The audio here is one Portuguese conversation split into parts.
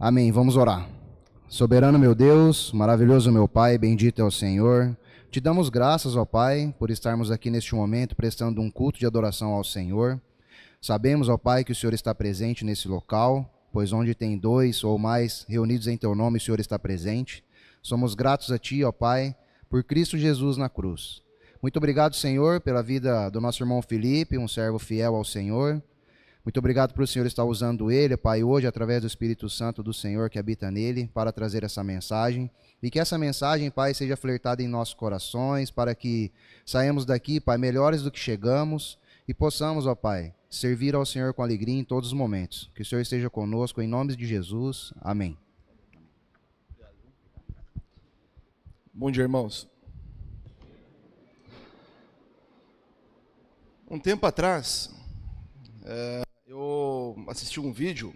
Amém. Vamos orar. Soberano meu Deus, maravilhoso meu Pai, bendito é o Senhor. Te damos graças, ó Pai, por estarmos aqui neste momento prestando um culto de adoração ao Senhor. Sabemos, ó Pai, que o Senhor está presente nesse local, pois onde tem dois ou mais reunidos em Teu nome, o Senhor está presente. Somos gratos a Ti, ó Pai, por Cristo Jesus na cruz. Muito obrigado, Senhor, pela vida do nosso irmão Felipe, um servo fiel ao Senhor. Muito obrigado por o Senhor estar usando ele, Pai, hoje, através do Espírito Santo do Senhor que habita nele, para trazer essa mensagem. E que essa mensagem, Pai, seja flertada em nossos corações, para que saímos daqui, Pai, melhores do que chegamos e possamos, ó Pai, servir ao Senhor com alegria em todos os momentos. Que o Senhor esteja conosco, em nome de Jesus. Amém. Bom dia, irmãos. Um tempo atrás, eu assisti um vídeo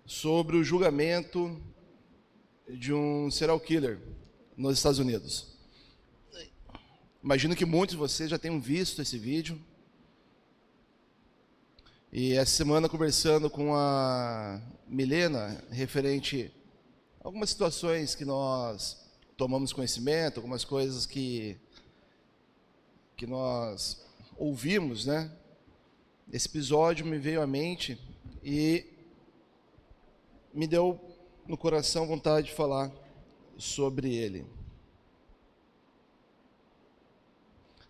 sobre o julgamento de um serial killer nos Estados Unidos. Imagino que muitos de vocês já tenham visto esse vídeo. E essa semana, conversando com a Milena, referente a algumas situações que nós tomamos conhecimento, algumas coisas que nós ouvimos, né? Esse episódio me veio à mente e me deu no coração vontade de falar sobre ele.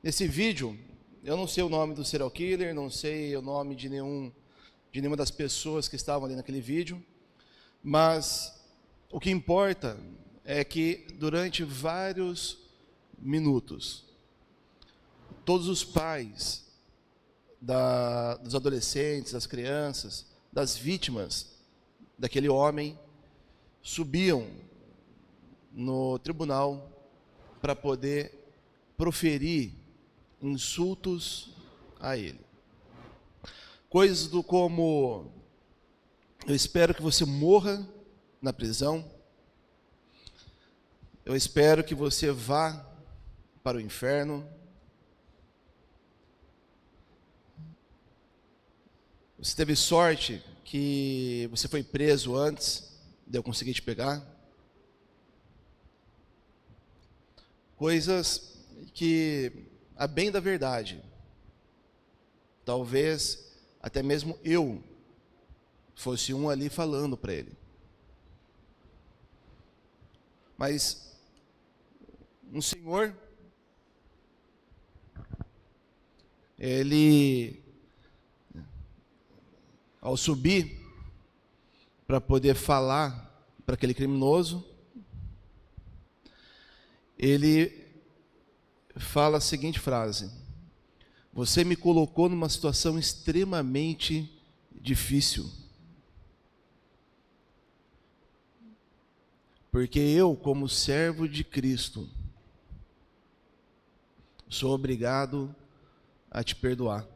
Nesse vídeo, eu não sei o nome do serial killer, não sei o nome de nenhuma das pessoas que estavam ali naquele vídeo, mas o que importa é que durante vários minutos, todos os pais dos adolescentes, das crianças, das vítimas daquele homem subiam no tribunal para poder proferir insultos a ele. Coisas do como: eu espero que você morra na prisão, eu espero que você vá para o inferno, você teve sorte que você foi preso antes de eu conseguir te pegar. Coisas que, a bem da verdade, talvez até mesmo eu fosse um ali falando para ele. Mas um senhor, ele, ao subir para poder falar para aquele criminoso, ele fala a seguinte frase: você me colocou numa situação extremamente difícil, porque eu, como servo de Cristo, sou obrigado a te perdoar.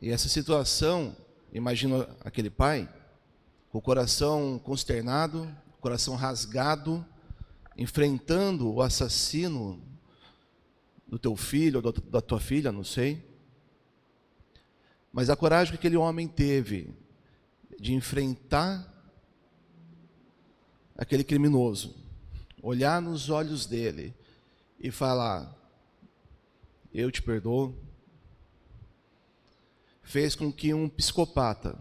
E essa situação, imagino aquele pai, com o coração consternado, o coração rasgado, enfrentando o assassino do teu filho ou da tua filha, não sei. Mas a coragem que aquele homem teve de enfrentar aquele criminoso, olhar nos olhos dele e falar: eu te perdoo, fez com que um psicopata,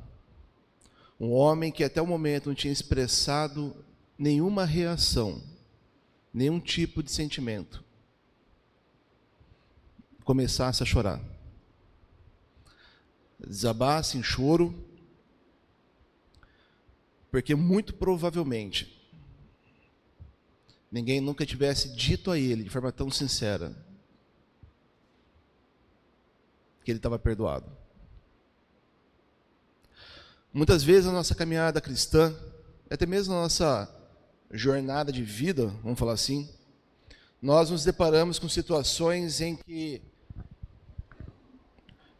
um homem que até o momento não tinha expressado nenhuma reação, nenhum tipo de sentimento, começasse a chorar, desabasse em choro, porque muito provavelmente ninguém nunca tivesse dito a ele de forma tão sincera que ele estava perdoado. Muitas vezes na nossa caminhada cristã, até mesmo na nossa jornada de vida, vamos falar assim, nós nos deparamos com situações em que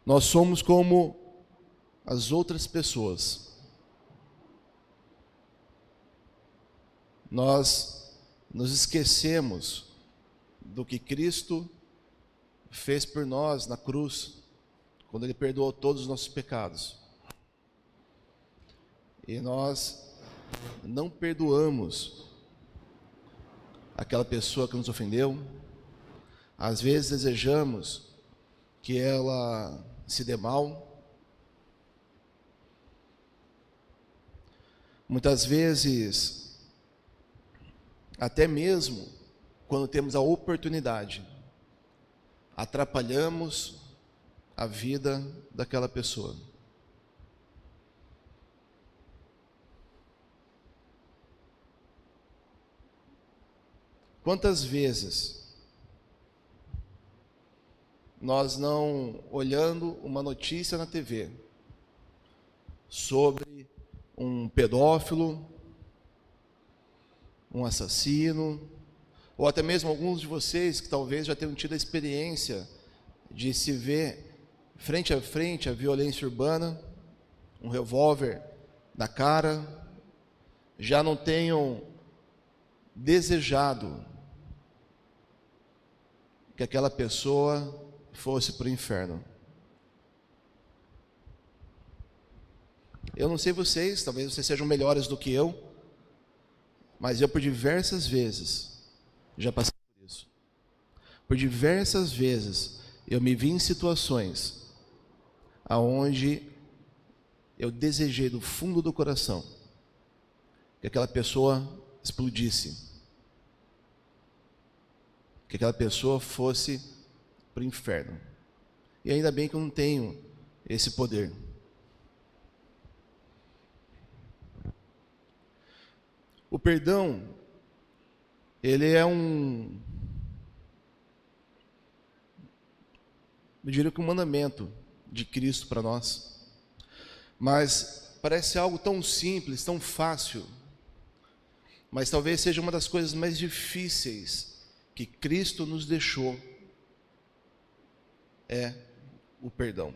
nós somos como as outras pessoas. Nós nos esquecemos do que Cristo fez por nós na cruz, quando Ele perdoou todos os nossos pecados, e nós não perdoamos aquela pessoa que nos ofendeu, às vezes desejamos que ela se dê mal, muitas vezes, até mesmo quando temos a oportunidade, atrapalhamos a vida daquela pessoa. Quantas vezes nós não, olhando uma notícia na TV sobre um pedófilo, um assassino, ou até mesmo alguns de vocês que talvez já tenham tido a experiência de se ver frente a frente a violência urbana, um revólver na cara, já não tenham desejado que aquela pessoa fosse para o inferno. Eu não sei vocês, talvez vocês sejam melhores do que eu, mas eu por diversas vezes já passei por isso. Por diversas vezes eu me vi em situações aonde eu desejei do fundo do coração que aquela pessoa explodisse, que aquela pessoa fosse para o inferno. E ainda bem que eu não tenho esse poder. O perdão, ele é eu diria que um mandamento de Cristo para nós. Mas parece algo tão simples, tão fácil, mas talvez seja uma das coisas mais difíceis que Cristo nos deixou, é o perdão.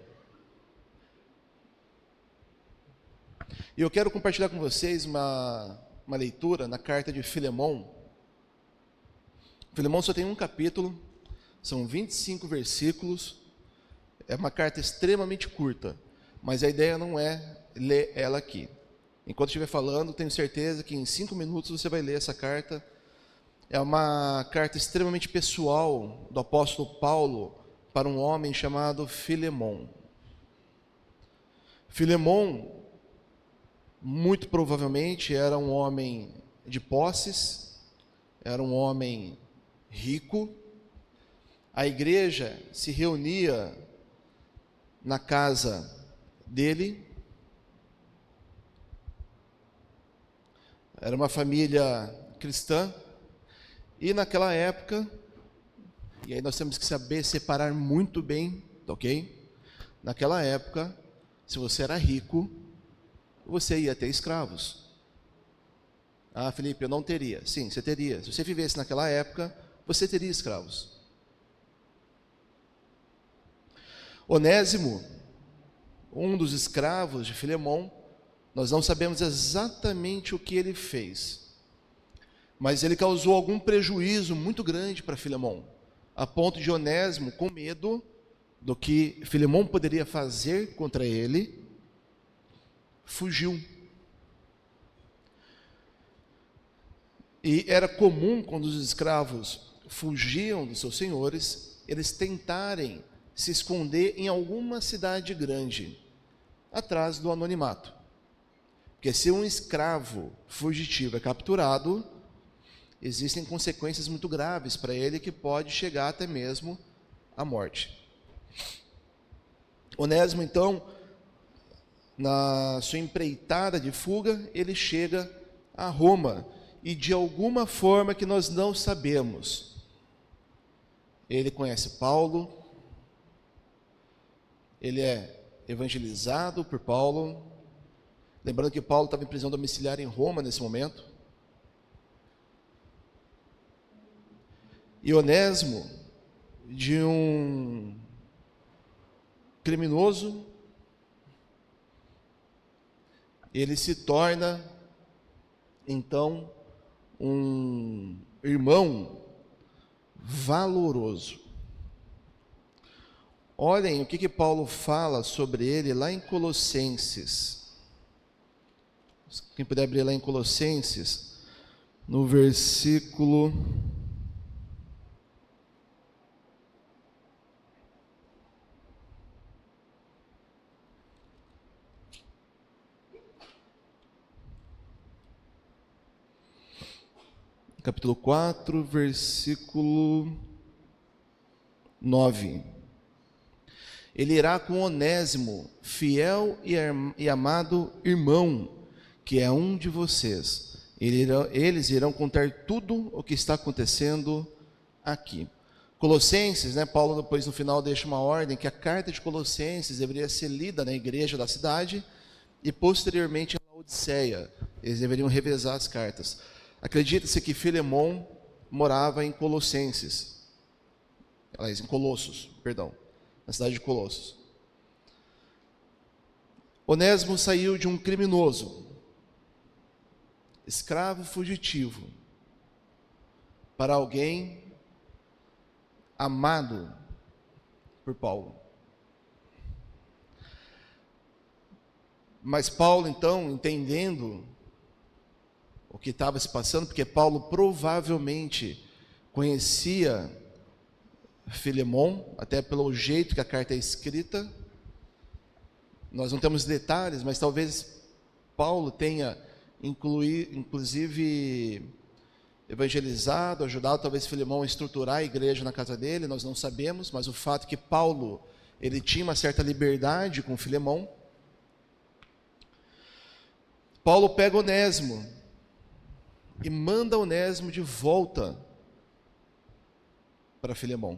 E eu quero compartilhar com vocês uma leitura na carta de Filemão. Filemão só tem um capítulo, são 25 versículos, é uma carta extremamente curta, mas a ideia não é ler ela aqui. Enquanto estiver falando, tenho certeza que em 5 minutos você vai ler essa carta. É uma carta extremamente pessoal do apóstolo Paulo para um homem chamado Filemão. Filemão, muito provavelmente, era um homem de posses, era um homem rico. A igreja se reunia na casa dele. Era uma família cristã. E naquela época, e aí nós temos que saber separar muito bem, ok? Naquela época, se você era rico, você ia ter escravos. Ah, Felipe, eu não teria. Sim, você teria. Se você vivesse naquela época, você teria escravos. Onésimo, um dos escravos de Filemão, nós não sabemos exatamente o que ele fez, mas ele causou algum prejuízo muito grande para Filemão, a ponto de Onésimo, com medo do que Filemão poderia fazer contra ele, fugiu. E era comum, quando os escravos fugiam dos seus senhores, eles tentarem se esconder em alguma cidade grande, atrás do anonimato. Porque se um escravo fugitivo é capturado, existem consequências muito graves para ele, que pode chegar até mesmo à morte. Onésimo, então, na sua empreitada de fuga, ele chega a Roma, e de alguma forma que nós não sabemos, ele conhece Paulo, ele é evangelizado por Paulo. Lembrando que Paulo estava em prisão domiciliar em Roma nesse momento. E Onésimo, de um criminoso, ele se torna, então, um irmão valoroso. Olhem o que Paulo fala sobre ele lá em Colossenses. Quem puder abrir lá em Colossenses, no versículo... capítulo 4, versículo 9. Ele irá com Onésimo, fiel e amado irmão, que é um de vocês. Eles irão contar tudo o que está acontecendo aqui. Colossenses, Paulo depois no final deixa uma ordem que a carta de Colossenses deveria ser lida na igreja da cidade e posteriormente em Laodiceia. Eles deveriam revezar as cartas. Acredita-se que Filemon morava em Colossenses, aliás, em Colossos, perdão, na cidade de Colossos. Onésimo saiu de um criminoso, escravo fugitivo, para alguém amado por Paulo. Mas Paulo, então, entendendo o que estava se passando, porque Paulo provavelmente conhecia Filemon, até pelo jeito que a carta é escrita. Nós não temos detalhes, mas talvez Paulo tenha inclusive evangelizado, ajudado talvez Filemon a estruturar a igreja na casa dele, nós não sabemos, mas o fato é que Paulo, ele tinha uma certa liberdade com Filemon. Paulo pega Onésimo e manda Onésimo de volta para Filemon.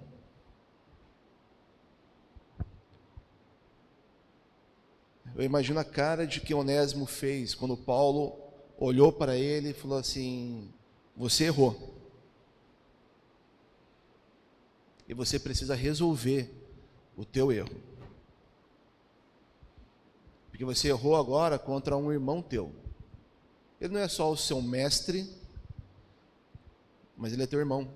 Eu imagino a cara de que Onésimo fez quando Paulo olhou para ele e falou assim: você errou. E você precisa resolver o teu erro. Porque você errou agora contra um irmão teu. Ele não é só o seu mestre, mas ele é teu irmão.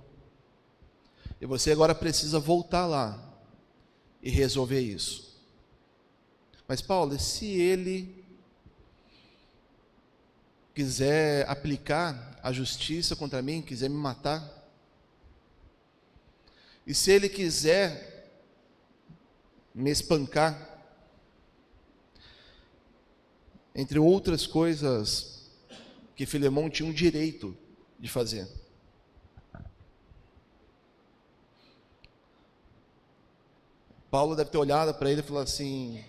E você agora precisa voltar lá e resolver isso. Mas Paulo, e se ele quiser aplicar a justiça contra mim, quiser me matar? E se ele quiser me espancar? Entre outras coisas que Filemon tinha um direito de fazer. Paulo deve ter olhado para ele e falado assim: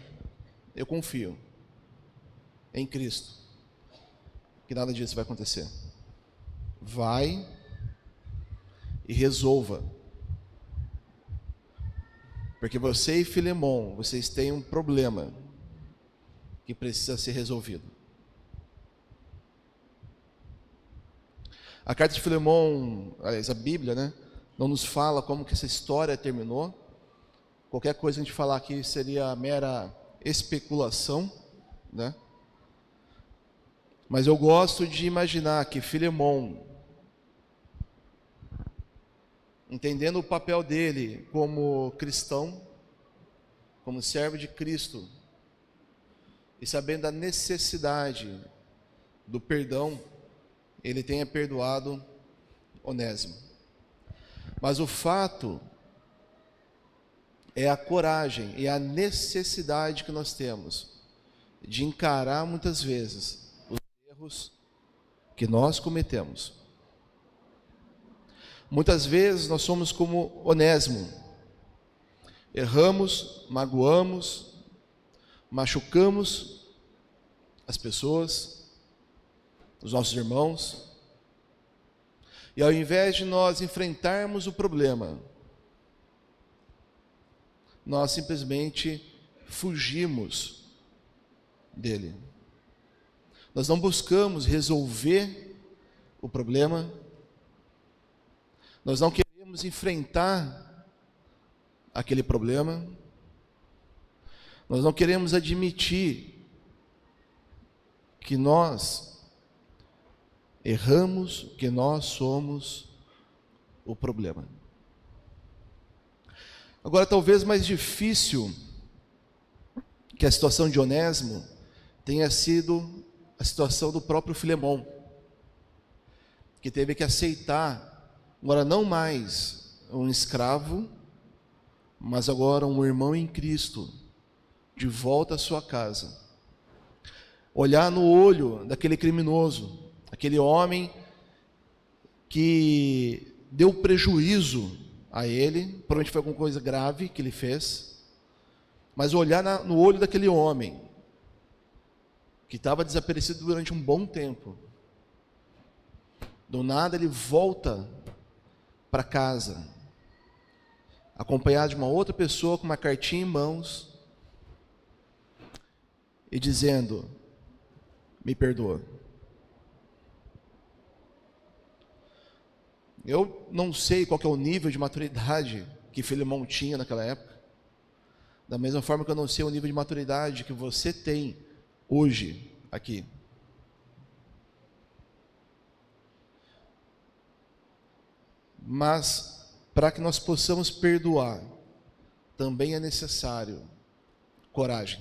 eu confio em Cristo, que nada disso vai acontecer. Vai e resolva. Porque você e Filemon, vocês têm um problema que precisa ser resolvido. A carta de Filemon, aliás, a Bíblia, não nos fala como que essa história terminou. Qualquer coisa que a gente falar aqui seria mera especulação, Mas eu gosto de imaginar que Filemon, entendendo o papel dele como cristão, como servo de Cristo, e sabendo da necessidade do perdão, ele tenha perdoado Onésimo. Mas o fato é a coragem e a necessidade que nós temos de encarar muitas vezes os erros que nós cometemos. Muitas vezes nós somos como Onésimo, erramos, magoamos, machucamos as pessoas, os nossos irmãos, e ao invés de nós enfrentarmos o problema, nós simplesmente fugimos dele. Nós não buscamos resolver o problema, nós não queremos enfrentar aquele problema, nós não queremos admitir que nós erramos, que nós somos o problema. Agora, talvez mais difícil que a situação de Onésimo tenha sido a situação do próprio Filemão, que teve que aceitar, agora não mais um escravo, mas agora um irmão em Cristo, de volta à sua casa. Olhar no olho daquele criminoso, aquele homem que deu prejuízo a ele, provavelmente foi alguma coisa grave que ele fez, mas olhar no olho daquele homem, que estava desaparecido durante um bom tempo, do nada ele volta para casa, acompanhado de uma outra pessoa com uma cartinha em mãos, e dizendo: me perdoa. Eu não sei qual que é o nível de maturidade que Filemão tinha naquela época, da mesma forma que eu não sei o nível de maturidade que você tem hoje aqui. Mas para que nós possamos perdoar, também é necessário coragem.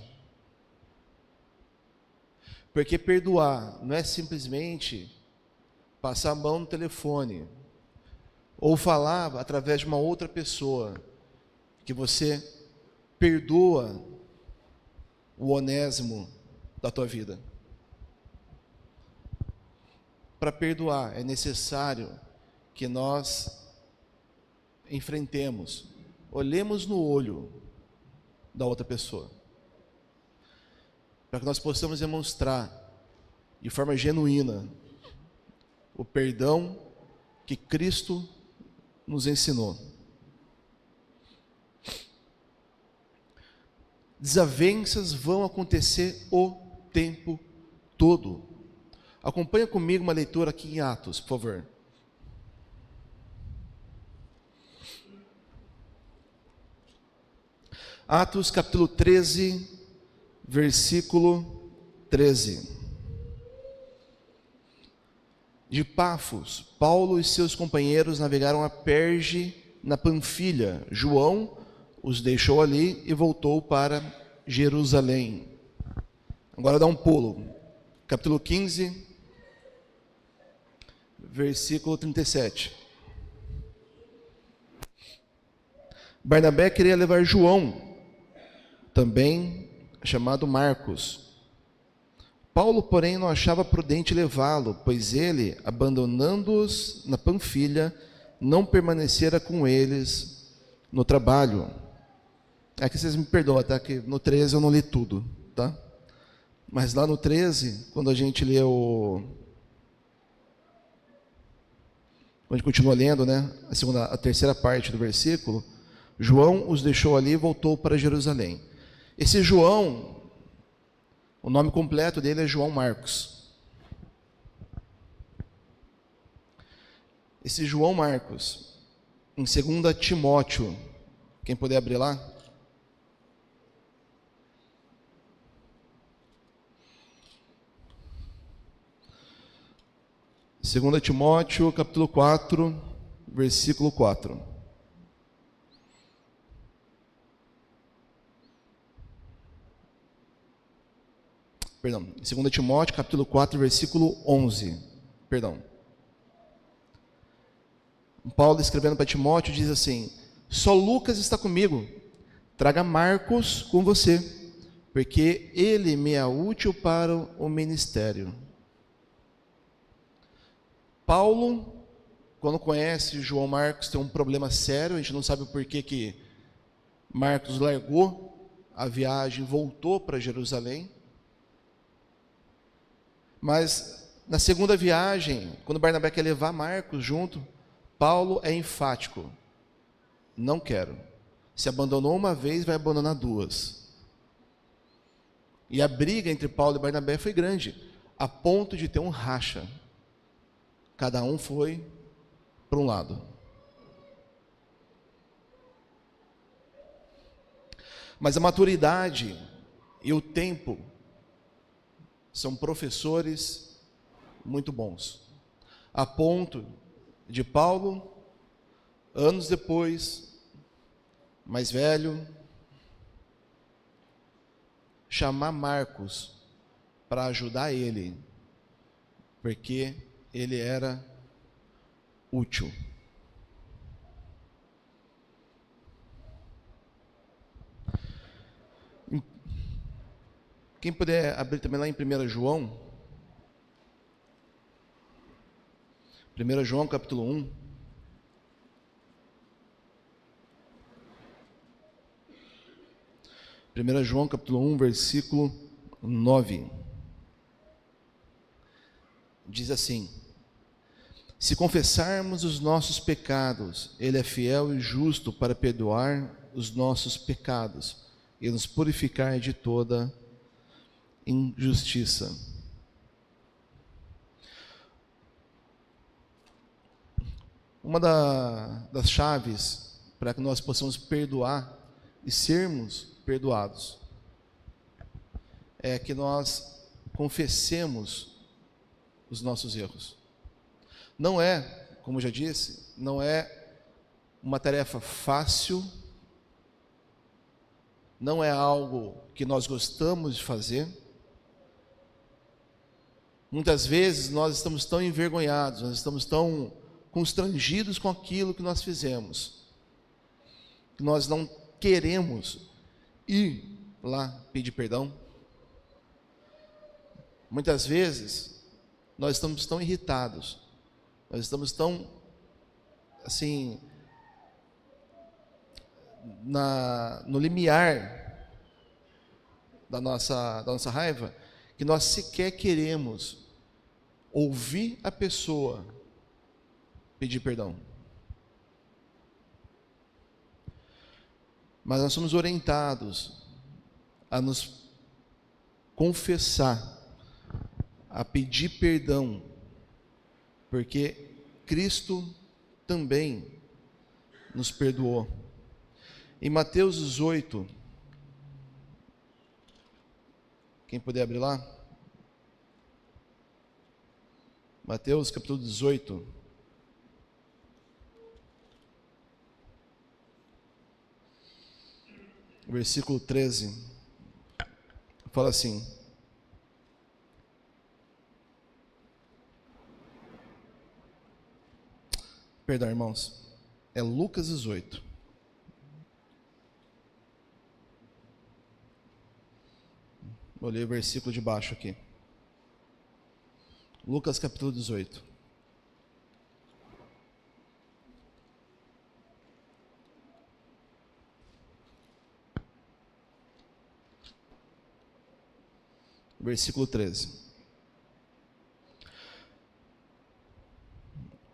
Porque perdoar não é simplesmente passar a mão no telefone ou falar através de uma outra pessoa que você perdoa o Onésimo da tua vida. Para perdoar é necessário que nós enfrentemos, olhemos no olho da outra pessoa, para que nós possamos demonstrar de forma genuína o perdão que Cristo nos ensinou. Desavenças vão acontecer o tempo todo. Acompanha comigo uma leitura aqui em Atos, por favor. Atos capítulo 13, versículo 13. De Pafos, Paulo e seus companheiros navegaram a Perge, na Panfilha. João os deixou ali e voltou para Jerusalém. Agora dá um pulo. Capítulo 15, versículo 37. Barnabé queria levar João, também chamado Marcos. Paulo, porém, não achava prudente levá-lo, pois ele, abandonando-os na Panfilha, não permanecera com eles no trabalho. Aqui vocês me perdoam, tá? Que no 13 eu não li tudo, tá? Mas lá no 13, quando a gente lê quando a gente continua lendo, né? A terceira parte do versículo, João os deixou ali e voltou para Jerusalém. Esse João, o nome completo dele é João Marcos. Esse João Marcos, em 2 Timóteo, quem puder abrir lá? Segunda Timóteo, capítulo 4, versículo 4. Perdão, 2 Timóteo, capítulo 4, versículo 11. Perdão. Paulo, escrevendo para Timóteo, diz assim: só Lucas está comigo, traga Marcos com você, porque ele me é útil para o ministério. Paulo, quando conhece João Marcos, tem um problema sério, a gente não sabe o porquê que Marcos largou a viagem e voltou para Jerusalém. Mas na segunda viagem, quando Barnabé quer levar Marcos junto, Paulo é enfático: não quero. Se abandonou uma vez, vai abandonar duas. E a briga entre Paulo e Barnabé foi grande, a ponto de ter um racha. Cada um foi para um lado. Mas a maturidade e o tempo são professores muito bons, a ponto de Paulo, anos depois, mais velho, chamar Marcos para ajudar ele, porque ele era útil. Quem puder abrir também lá em 1 João, 1 João capítulo 1. 1 João capítulo 1, versículo 9. Diz assim: se confessarmos os nossos pecados, Ele é fiel e justo para perdoar os nossos pecados e nos purificar de toda injustiça. Uma das chaves para que nós possamos perdoar e sermos perdoados é que nós confessemos os nossos erros. Não é, como eu já disse, não é uma tarefa fácil, não é algo que nós gostamos de fazer. Muitas vezes nós estamos tão envergonhados, nós estamos tão constrangidos com aquilo que nós fizemos, que nós não queremos ir lá pedir perdão. Muitas vezes nós estamos tão irritados, nós estamos tão assim no limiar da nossa raiva, que nós sequer queremos ouvir a pessoa pedir perdão. Mas nós somos orientados a nos confessar, a pedir perdão, porque Cristo também nos perdoou. Em Mateus 18, quem puder abrir lá? Mateus capítulo 18. Versículo 13. Fala assim: perdão, irmãos, é Lucas 18. Vou ler o versículo de baixo aqui. Lucas capítulo 18. Versículo 13.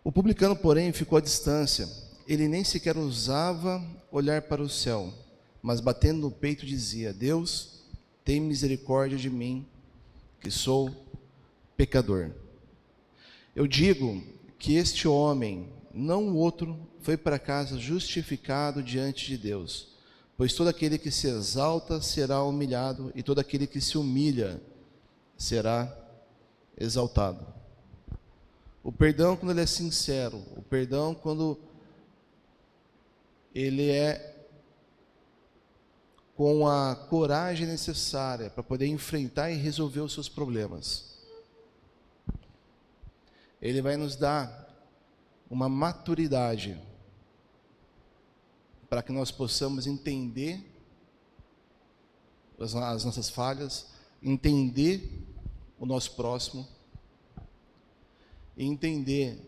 O publicano, porém, ficou à distância. Ele nem sequer ousava olhar para o céu, mas batendo no peito dizia: Deus, tem misericórdia de mim, que sou pecador. Eu digo que este homem, não o outro, foi para casa justificado diante de Deus. Pois todo aquele que se exalta será humilhado, e todo aquele que se humilha será exaltado. O perdão quando ele é sincero, o perdão quando ele é com a coragem necessária para poder enfrentar e resolver os seus problemas. Ele vai nos dar uma maturidade para que nós possamos entender as nossas falhas, entender o nosso próximo e entender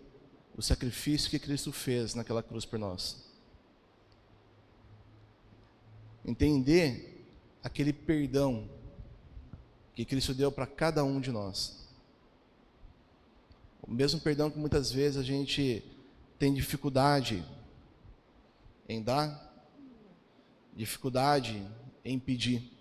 o sacrifício que Cristo fez naquela cruz por nós. Entender aquele perdão que Cristo deu para cada um de nós. O mesmo perdão que muitas vezes a gente tem dificuldade em dar, dificuldade em pedir.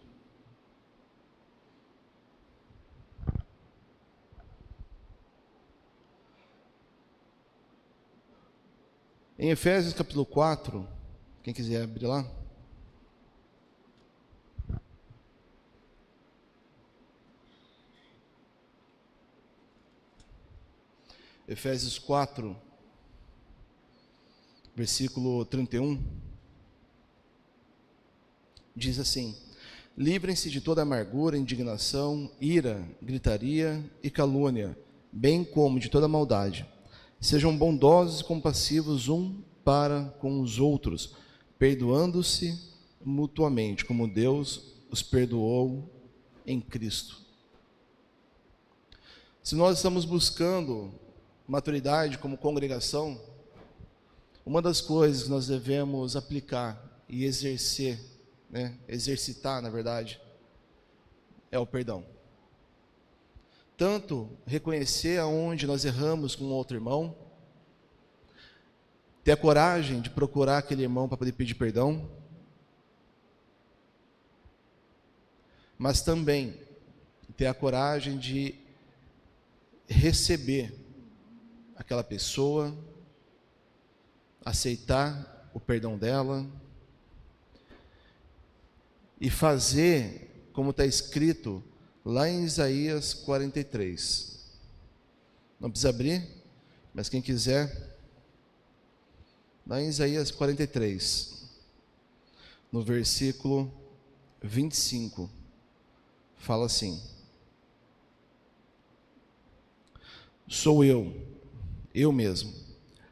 Em Efésios capítulo 4, quem quiser abrir lá. Efésios 4, versículo 31. Diz assim: livrem-se de toda amargura, indignação, ira, gritaria e calúnia, bem como de toda maldade. Sejam bondosos e compassivos um para com os outros, perdoando-se mutuamente, como Deus os perdoou em Cristo. Se nós estamos buscando maturidade como congregação, uma das coisas que nós devemos aplicar e exercitar, na verdade, é o perdão. Tanto reconhecer aonde nós erramos com outro irmão, ter a coragem de procurar aquele irmão para poder pedir perdão, mas também ter a coragem de receber aquela pessoa, aceitar o perdão dela e fazer como está escrito lá em Isaías 43. Não precisa abrir, mas quem quiser, lá em Isaías 43, no versículo 25, fala assim: sou eu mesmo,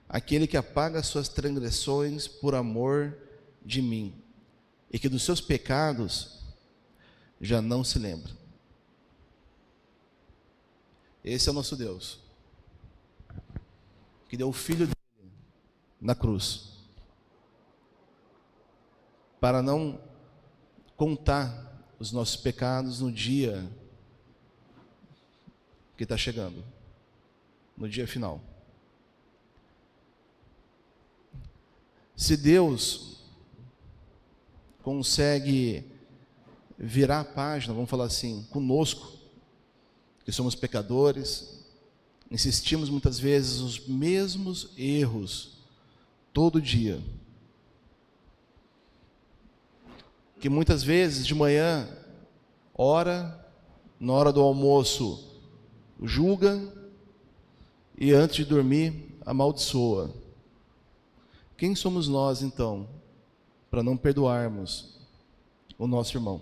aquele que apaga as suas transgressões por amor de mim, e que dos seus pecados já não se lembra. Esse é o nosso Deus, que deu o Filho dele na cruz, para não contar os nossos pecados no dia que está chegando, no dia final. Se Deus consegue virar a página, vamos falar assim, conosco, que somos pecadores, insistimos muitas vezes nos mesmos erros todo dia, que muitas vezes de manhã ora, na hora do almoço julga e antes de dormir amaldiçoa. Quem somos nós então para não perdoarmos o nosso irmão?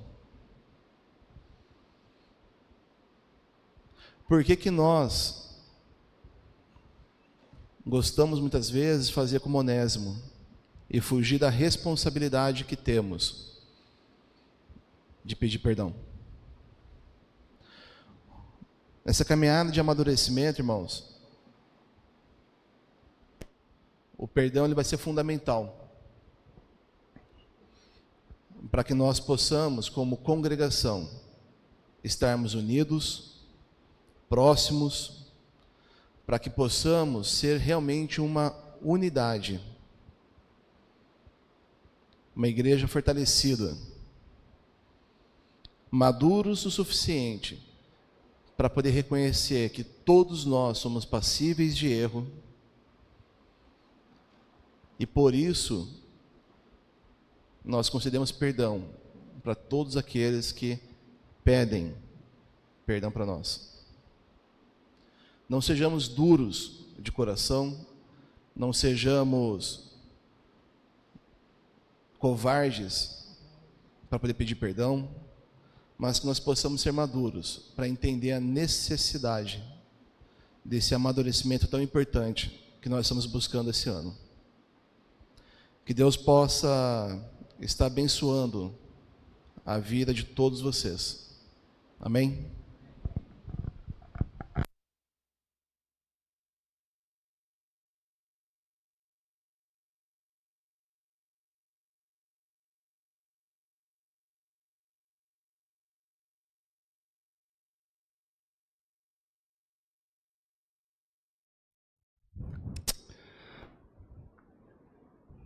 Por que nós gostamos muitas vezes de fazer como Onésimo e fugir da responsabilidade que temos de pedir perdão? Essa caminhada de amadurecimento, irmãos, o perdão ele vai ser fundamental para que nós possamos, como congregação, estarmos unidos, próximos, para que possamos ser realmente uma unidade, uma igreja fortalecida, maduros o suficiente para poder reconhecer que todos nós somos passíveis de erro e por isso nós concedemos perdão para todos aqueles que pedem perdão para nós. Não sejamos duros de coração, não sejamos covardes para poder pedir perdão, mas que nós possamos ser maduros para entender a necessidade desse amadurecimento tão importante que nós estamos buscando esse ano. Que Deus possa estar abençoando a vida de todos vocês. Amém?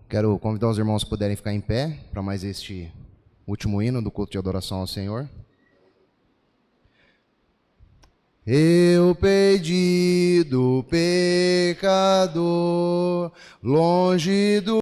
Quero convidar os irmãos que puderem ficar em pé para mais este último hino do culto de adoração ao Senhor. Eu pedi do pecador, longe do